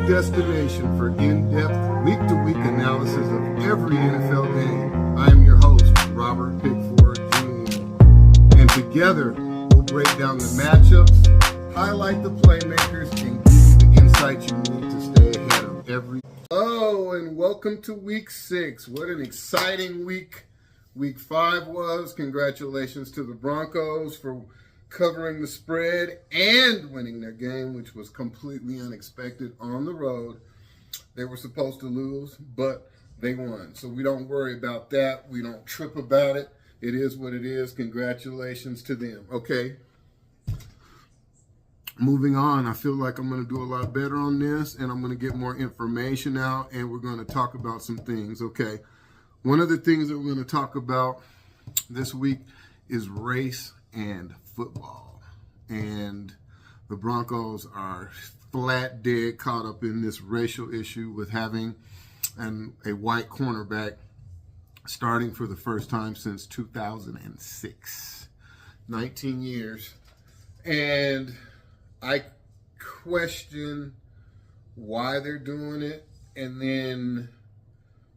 destination for in-depth, week-to-week analysis of every NFL game. I am your host, Robert Pickford Jr. And together, we'll break down the matchups, highlight the playmakers, and give you the insights you need to stay ahead of every. Oh, and welcome to Week 6. What an exciting week Week 5 was. Congratulations to the Broncos for covering the spread and winning their game, which was completely unexpected on the road. They were supposed to lose, but they won. So we don't worry about that. We don't trip about it. It is what it is. Congratulations to them. Okay. Moving on, I feel like I'm going to do a lot better on this, and I'm going to get more information out, and we're going to talk about some things. Okay. One of the things that we're going to talk about this week is race and football. And the Broncos are flat dead caught up in this racial issue with having a white cornerback starting for the first time since 2006. 19 years. And I question why they're doing it. And then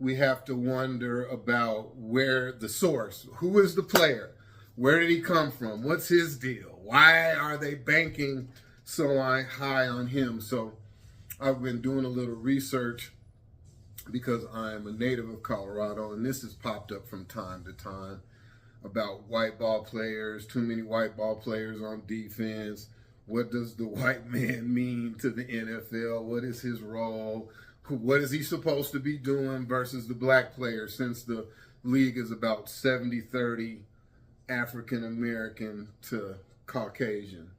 we have to wonder about where the source, who is the player? Where did he come from? What's his deal? Why are they banking so high on him? So I've been doing a little research because I'm a native of Colorado, and this has popped up from time to time about white ball players, too many white ball players on defense. What does the white man mean to the NFL? What is his role? What is he supposed to be doing versus the black player, since the league is about 70-30 African American to Caucasian.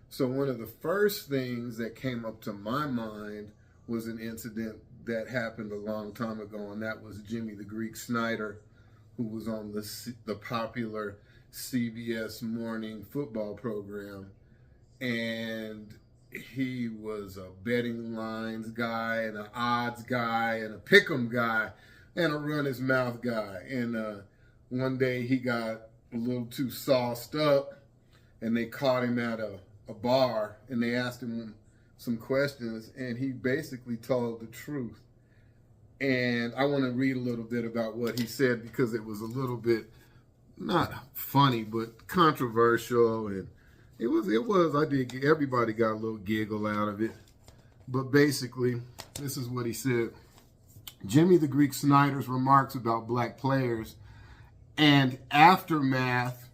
So one of the first things that came up to my mind was an incident that happened a long time ago, and that was Jimmy the Greek Snyder, who was on the popular CBS morning football program. And he was a betting lines guy and an odds guy and a pick'em guy and a run his mouth guy. And one day he got a little too sauced up, and they caught him at a bar, and they asked him some questions, and he basically told the truth. And I want to read a little bit about what he said, because it was a little bit not funny but controversial, and everybody got a little giggle out of it. But basically, this is what he said. Jimmy the Greek Snyder's remarks about black players and aftermath.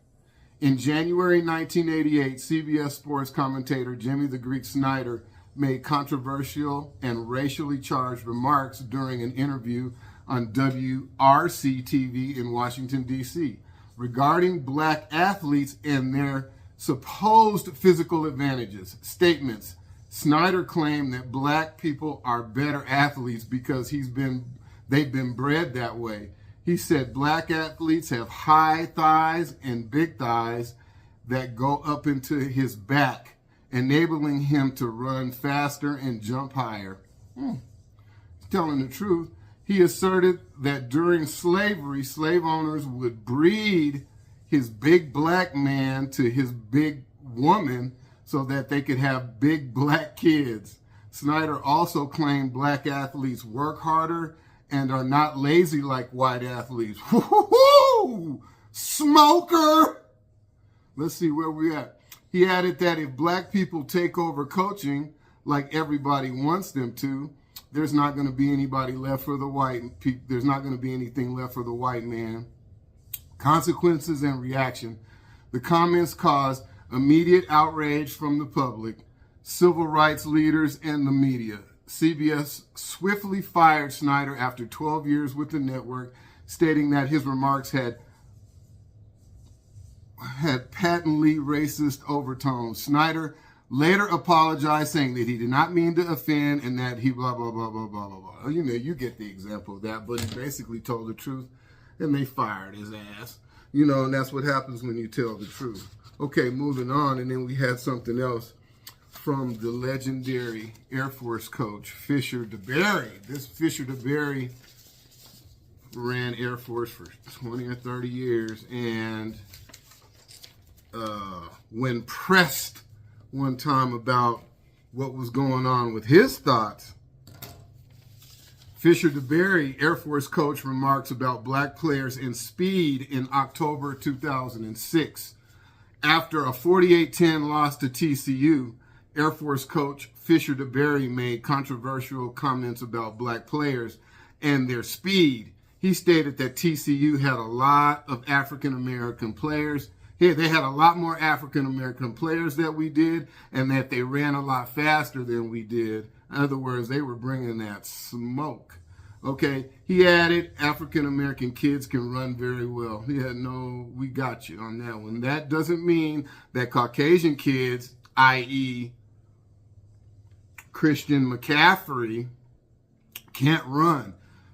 In January 1988, CBS Sports commentator Jimmy the Greek Snyder made controversial and racially charged remarks during an interview on WRC-TV in Washington, D.C. regarding black athletes and their supposed physical advantages. Statements. Snyder claimed that black people are better athletes because they've been bred that way. He said black athletes have high thighs and big thighs that go up into his back, enabling him to run faster and jump higher. Telling the truth. He asserted that during slavery, slave owners would breed his big black man to his big woman so that they could have big black kids. Snyder also claimed black athletes work harder and are not lazy like white athletes. Woo-hoo-hoo! Smoker! Let's see where we're at. He added that if black people take over coaching like everybody wants them to, there's not going to be anybody left for the white people. There's not going to be anything left for the white man. Consequences and reaction. The comments caused immediate outrage from the public, civil rights leaders, and the media. CBS swiftly fired Snyder after 12 years with the network, stating that his remarks had patently racist overtones. Snyder later apologized, saying that he did not mean to offend and that he blah, blah, blah, blah, blah, blah, blah. You know, you get the example of that, but he basically told the truth, and they fired his ass. You know, and that's what happens when you tell the truth. Okay, moving on, and then we had something else from the legendary Air Force coach, Fisher DeBerry. This Fisher DeBerry ran Air Force for 20 or 30 years, and when pressed one time about what was going on with his thoughts. Fisher DeBerry, Air Force coach, remarks about black players and speed in October 2006. After a 48-10 loss to TCU, Air Force coach Fisher DeBerry made controversial comments about black players and their speed. He stated that TCU had a lot of African-American players. They had a lot more African-American players than we did, and that they ran a lot faster than we did. In other words, they were bringing that smoke. Okay, he added, African-American kids can run very well. We got you on that one. That doesn't mean that Caucasian kids, i.e. Christian McCaffrey, can't run.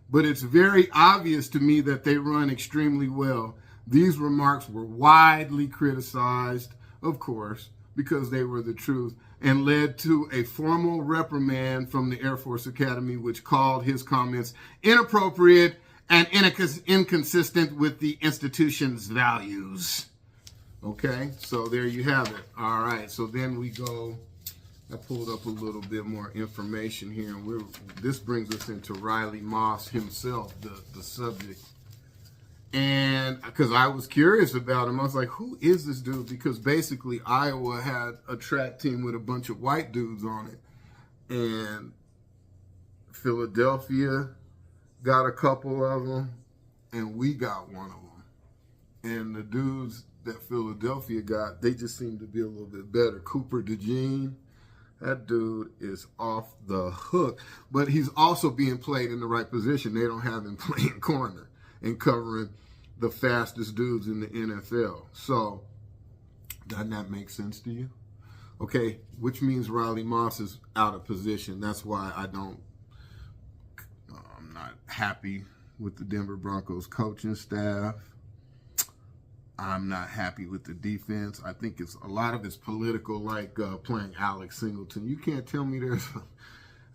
But it's very obvious to me that they run extremely well. These remarks were widely criticized, of course, because they were the truth, and led to a formal reprimand from the Air Force Academy, which called his comments inappropriate and inconsistent with the institution's values. Okay, so there you have it. All right, so then we go, I pulled up a little bit more information here, and this brings us into Riley Moss himself, the subject. And because I was curious about him, I was like, who is this dude? Because basically Iowa had a track team with a bunch of white dudes on it. And Philadelphia got a couple of them, and we got one of them. And the dudes that Philadelphia got, they just seem to be a little bit better. Cooper DeJean, that dude is off the hook. But he's also being played in the right position. They don't have him playing corner and covering the fastest dudes in the NFL. So, doesn't that make sense to you? Okay, which means Riley Moss is out of position. That's why I'm not happy with the Denver Broncos coaching staff. I'm not happy with the defense. I think a lot of it's political, like playing Alex Singleton. You can't tell me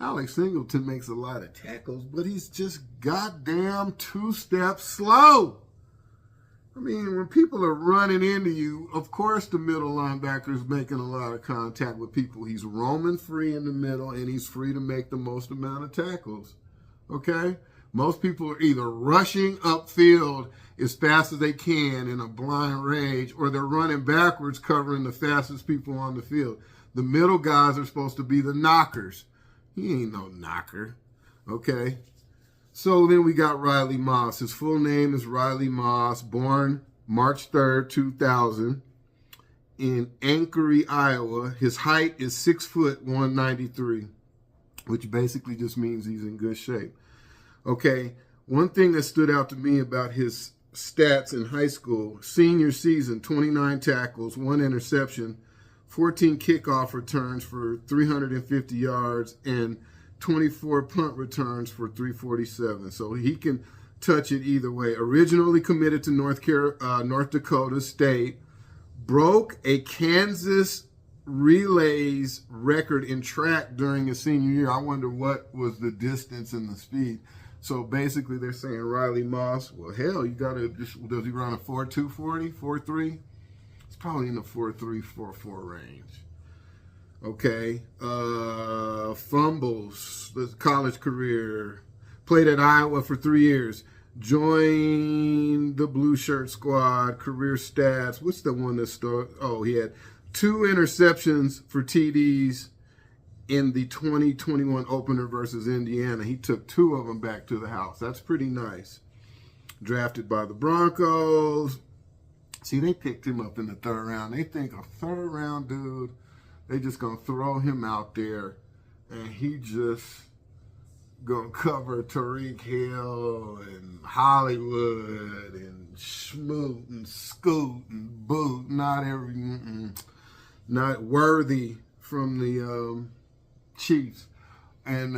Alex Singleton makes a lot of tackles, but he's just goddamn 2 steps slow. I mean, when people are running into you, of course the middle linebacker is making a lot of contact with people. He's roaming free in the middle, and he's free to make the most amount of tackles. Okay? Most people are either rushing upfield as fast as they can in a blind rage, or they're running backwards covering the fastest people on the field. The middle guys are supposed to be the knockers. He ain't no knocker, okay? So then we got Riley Moss. His full name is Riley Moss, born March 3rd, 2000, in Anchorie, Iowa. His height is 6 foot 193, which basically just means he's in good shape. Okay, one thing that stood out to me about his stats in high school, senior season, 29 tackles, 1 interception, 14 kickoff returns for 350 yards, and 24 punt returns for 347. So he can touch it either way. Originally committed to North Dakota State, broke a Kansas relays record in track during his senior year. I wonder what was the distance and the speed. So basically they're saying Riley Moss, well, hell, you got to, does he run a 4.2 40, 4.3? It's probably in the 4.3, 4.4 range. Okay, fumbles, the college career, played at Iowa for 3 years, joined the Blue Shirt Squad, career stats. What's the one that started? Oh, he had 2 interceptions for TDs in the 2021 opener versus Indiana. He took 2 of them back to the house. That's pretty nice. Drafted by the Broncos. See, they picked him up in the 3rd round. They think a 3rd round dude, they just going to throw him out there, and he just going to cover Tariq Hill and Hollywood and Schmoot and Scoot and Boot. Not Worthy from the Chiefs. And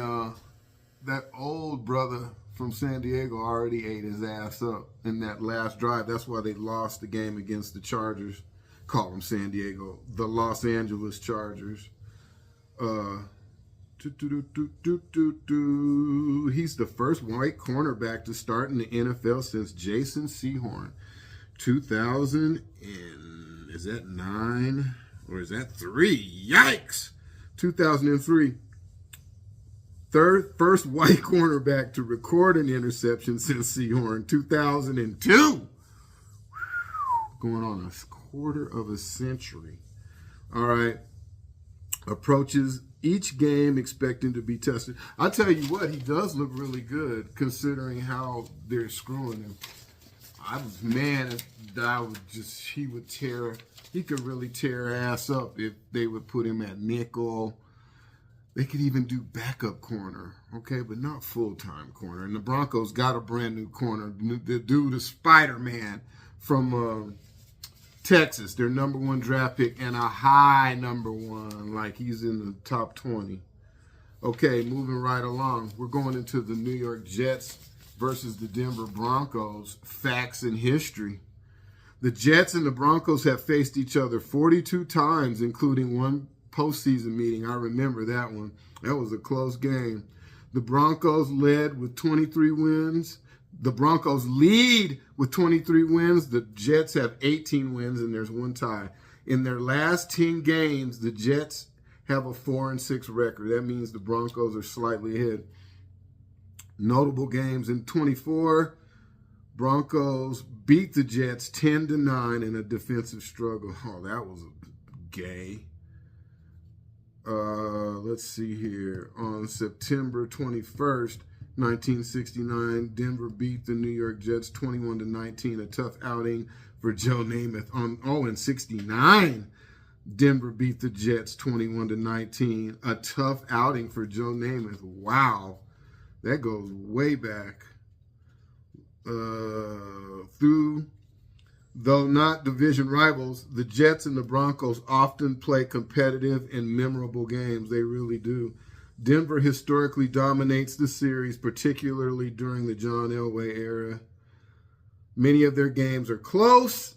that old brother from San Diego already ate his ass up in that last drive. That's why they lost the game against the Chargers. Call them San Diego, the Los Angeles Chargers. He's the first white cornerback to start in the NFL since Jason Sehorn. 2000 and is that 9 or is that 3? Yikes! 2003, first white cornerback to record an interception since Sehorn. 2002, going on a quarter of a century. All right, approaches each game expecting to be tested. I tell you what, he does look really good considering how they're screwing him. He could really tear ass up if they would put him at nickel. They could even do backup corner, okay, but not full-time corner. And the Broncos got a brand new corner. The dude is Spider-Man from Texas, their #1 draft pick, and a high #1, like he's in the top 20. Okay, moving right along. We're going into the New York Jets versus the Denver Broncos. Facts and history. The Jets and the Broncos have faced each other 42 times, including one postseason meeting. I remember that one. That was a close game. The Broncos led with 23 wins. The Broncos lead with 23 wins. The Jets have 18 wins, and there's one tie. In their last 10 games, the Jets have a 4-6 record. That means the Broncos are slightly ahead. Notable games in 24, Broncos beat the Jets 10-9 in a defensive struggle. Oh, that was gay. Let's see here. On September 21st, 1969, Denver beat the New York Jets 21-19. A tough outing for Joe Namath. In 69, Denver beat the Jets 21-19. A tough outing for Joe Namath. Wow. That goes way back. Though not division rivals, the Jets and the Broncos often play competitive and memorable games. They really do. Denver historically dominates the series, particularly during the John Elway era. Many of their games are close,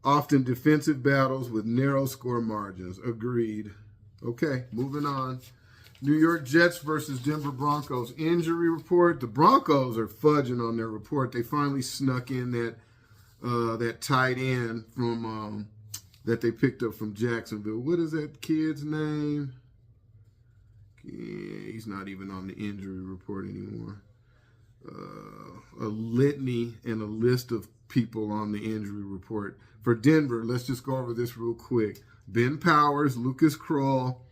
often defensive battles with narrow score margins. Agreed. Okay, moving on. New York Jets versus Denver Broncos. Injury report. The Broncos are fudging on their report. They finally snuck in that tight end from that they picked up from Jacksonville. What is that kid's name? Yeah, he's not even on the injury report anymore. A litany and a list of people on the injury report. For Denver, let's just go over this real quick. Ben Powers, Lucas Kroll,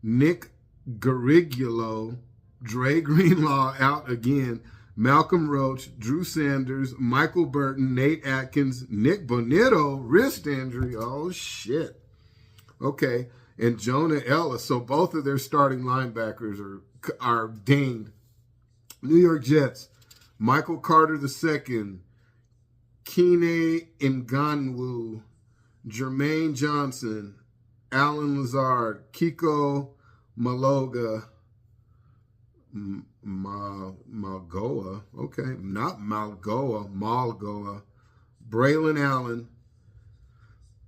Nick Garigulo, Dre Greenlaw out again, Malcolm Roach, Drew Sanders, Michael Burton, Nate Atkins, Nick Bonitto, wrist injury. Oh, shit. Okay. And Jonah Ellis. So both of their starting linebackers are dinged. New York Jets, Michael Carter II, Kene Ngannou, Jermaine Johnson, Alan Lazard, Kiko Maloga, Malgoa, okay, not Malgoa, Braylon Allen,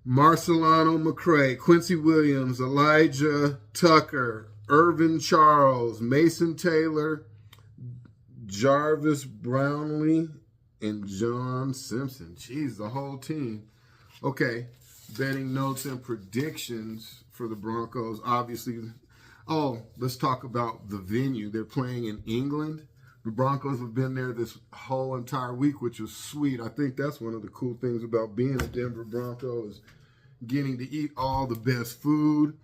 Marcelano McCray, Quincy Williams, Elijah Tucker, Irvin Charles, Mason Taylor, Jarvis Brownlee, and John Simpson. Jeez, the whole team. Okay, betting notes and predictions for the Broncos. Obviously, let's talk about the venue. They're playing in England. The Broncos have been there this whole entire week, which is sweet. I think that's one of the cool things about being a Denver Bronco is getting to eat all the best food.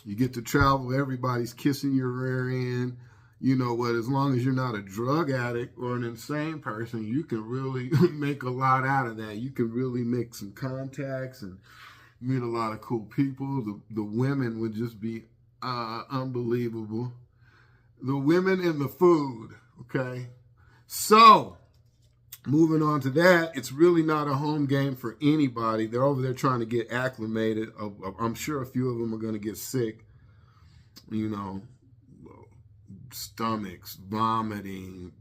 You get to travel. Everybody's kissing your rear end. You know what? As long as you're not a drug addict or an insane person, you can really make a lot out of that. You can really make some contacts and meet a lot of cool people. The women would just be unbelievable. The women and the food, okay? So, moving on to that, it's really not a home game for anybody. They're over there trying to get acclimated. I'm sure a few of them are going to get sick. You know, stomachs, vomiting,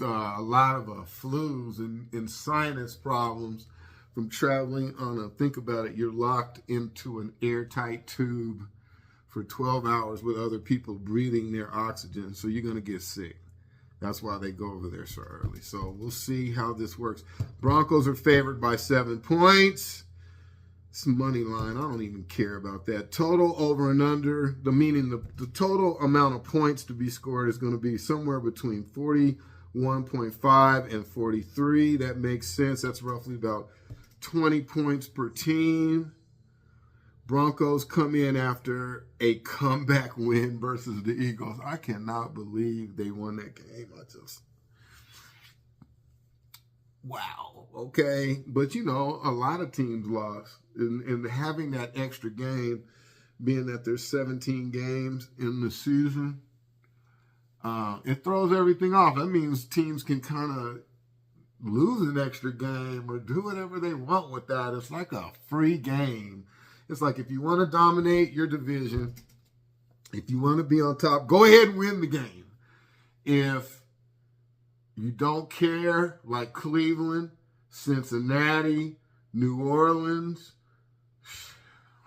a lot of flus and sinus problems from traveling on think about it, you're locked into an airtight tube for 12 hours with other people breathing their oxygen, so you're going to get sick. That's why they go over there so early. So we'll see how this works. Broncos are favored by 7 points. It's money line. I don't even care about that. Total over and under, meaning the total amount of points to be scored is going to be somewhere between 41.5 and 43. That makes sense. That's roughly about 20 points per team. Broncos come in after a comeback win versus the Eagles. I cannot believe they won that game. Wow. Okay. But, a lot of teams lost. And having that extra game, being that there's 17 games in the season, it throws everything off. That means teams can kind of lose an extra game or do whatever they want with that. It's like a free game. It's like if you want to dominate your division, if you want to be on top, go ahead and win the game. If you don't care, like Cleveland, Cincinnati, New Orleans,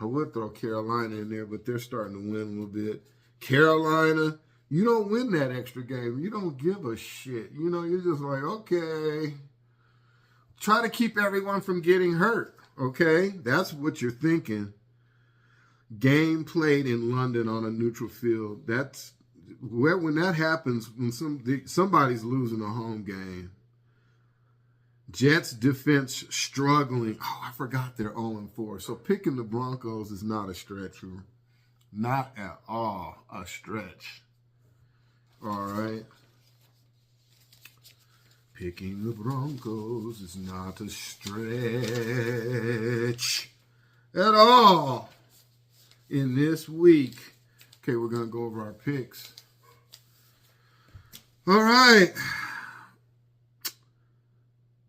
I would throw Carolina in there, but they're starting to win a little bit. Carolina, you don't win that extra game. You don't give a shit. You're just like, okay. Try to keep everyone from getting hurt, okay? That's what you're thinking. Game played in London on a neutral field. That's when that happens, when somebody's losing a home game. Jets defense struggling. Oh, I forgot they're 0-4. So picking the Broncos is not a stretch. Not at all a stretch. All right. Picking the Broncos is not a stretch at all in this week. Okay, we're going to go over our picks. All right.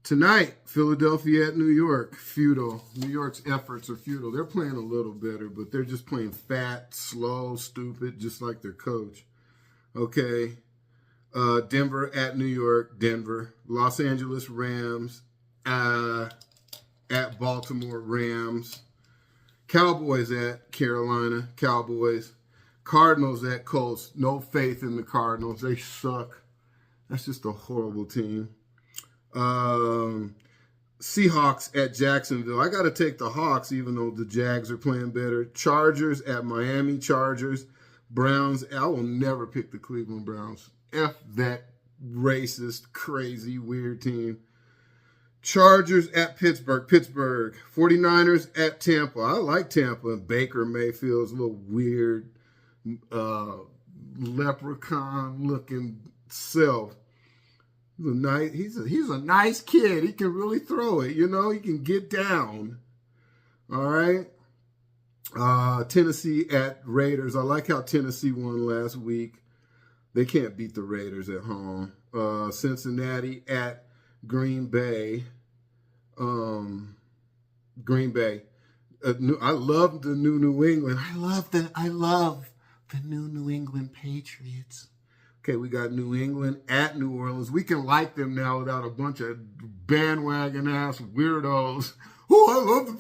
Tonight, Philadelphia at New York. Futile. New York's efforts are futile. They're playing a little better, but they're just playing fat, slow, stupid, just like their coach. Okay. Denver at New York. Denver. Los Angeles Rams at Baltimore Rams. Cowboys at Carolina. Cowboys. Cardinals at Colts. No faith in the Cardinals. They suck. That's just a horrible team. Seahawks at Jacksonville. I got to take the Hawks, even though the Jags are playing better. Chargers at Miami. Chargers. Browns. I will never pick the Cleveland Browns. F that racist, crazy, weird team. Chargers at Pittsburgh. Pittsburgh. 49ers at Tampa. I like Tampa. Baker Mayfield's a little weird, leprechaun-looking self. He's a nice kid. He can really throw it. He can get down. All right. Tennessee at Raiders. I like how Tennessee won last week. They can't beat the Raiders at home. Cincinnati at Green Bay. Green Bay. I love the New England. I love the New England Patriots. Okay, we got New England at New Orleans. We can like them now without a bunch of bandwagon ass weirdos. Oh, I love the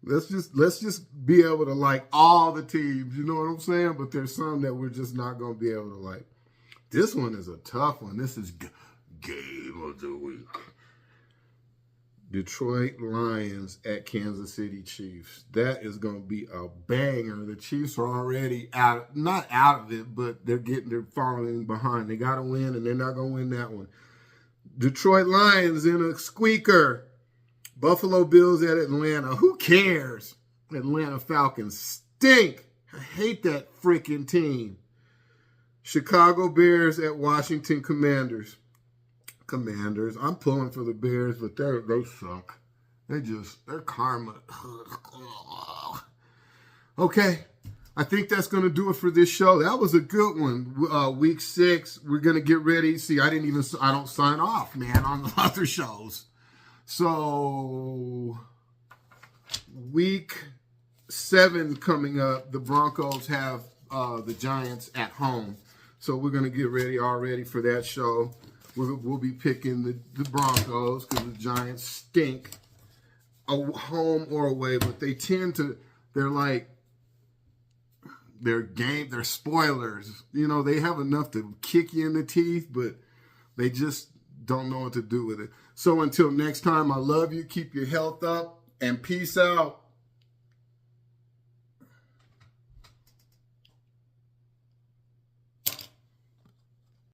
Patriots. Let's just be able to like all the teams. You know what I'm saying? But there's some that we're just not going to be able to like. This one is a tough one. This is game of the week. Detroit Lions at Kansas City Chiefs. That is going to be a banger. The Chiefs are already not out of it, but they're falling behind. They got to win, and they're not going to win that one. Detroit Lions in a squeaker. Buffalo Bills at Atlanta. Who cares? Atlanta Falcons stink. I hate that freaking team. Chicago Bears at Washington Commanders. I'm pulling for the Bears, but they suck. Their karma. Okay. I think that's going to do it for this show. That was a good one. Week 6, we're going to get ready. See, I don't sign off, man, on the other shows. So, week 7 coming up, the Broncos have the Giants at home. So, we're going to get ready already for that show. We'll be picking the Broncos because the Giants stink, home or away, but they tend to, they're spoilers. They have enough to kick you in the teeth, but they just don't know what to do with it. So until next time, I love you. Keep your health up and peace out.